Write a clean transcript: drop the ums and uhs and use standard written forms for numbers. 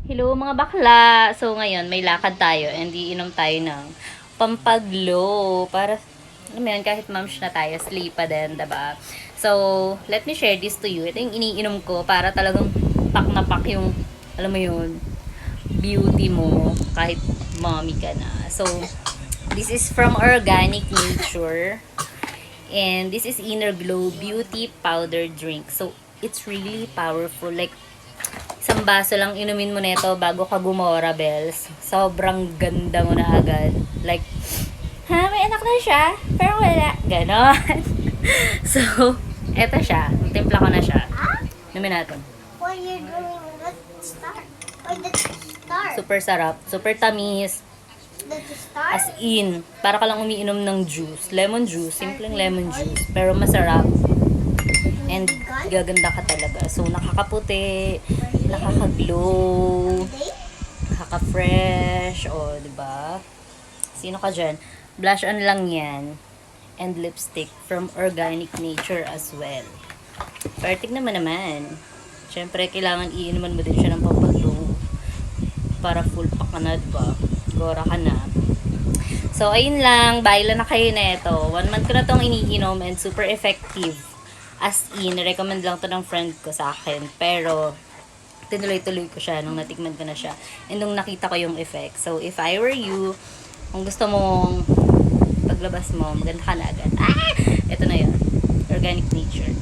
Hello mga bakla! So ngayon, may lakad tayo and iinom tayo ng pampaglow para, alam mo yun, kahit moms na tayo, sleep pa din, diba? So, let me share this to you. Ito yung iniinom ko para talagang pak na pak yung, alam mo yun, beauty mo kahit mommy ka na. So, this is from Organic Nature and this is Inner Glow Beauty Powder Drink. So, it's really powerful. Like, isang baso lang inumin mo nito bago ka gumora, Bells. Sobrang ganda mo na agad. Like, ha, may anak na siya, pero wala. Ganon. So, eto siya. Timpla ko na siya. Inumin natin. What are you doing? Let's start. Wait, let's start. Super sarap. Super tamis. Let's start. As in, para ka lang umiinom ng juice. Lemon juice. Simpleng lemon juice. Pero masarap. And gaganda ka talaga. So, nakakaputi, nakaka-glow, nakaka-fresh, o, diba? Sino ka dyan? Blush on lang yan. And lipstick from Organic Nature as well. Perfect naman. Siyempre, kailangan iinuman mo din siya ng pampaglow para full pack ka na, diba? Gora ka na. So, ayun lang. Baila na kayo na ito. 1 month ko na itong iniinom and super effective. As in, recommend lang to ng friend ko sa akin. Pero, tinuloy-tuloy ko siya nung natikman ko na siya. And nung nakita ko yung effect. So, if I were you, kung gusto mong paglabas mo, maganda ka na agad. Ito na yun. Organic Nature.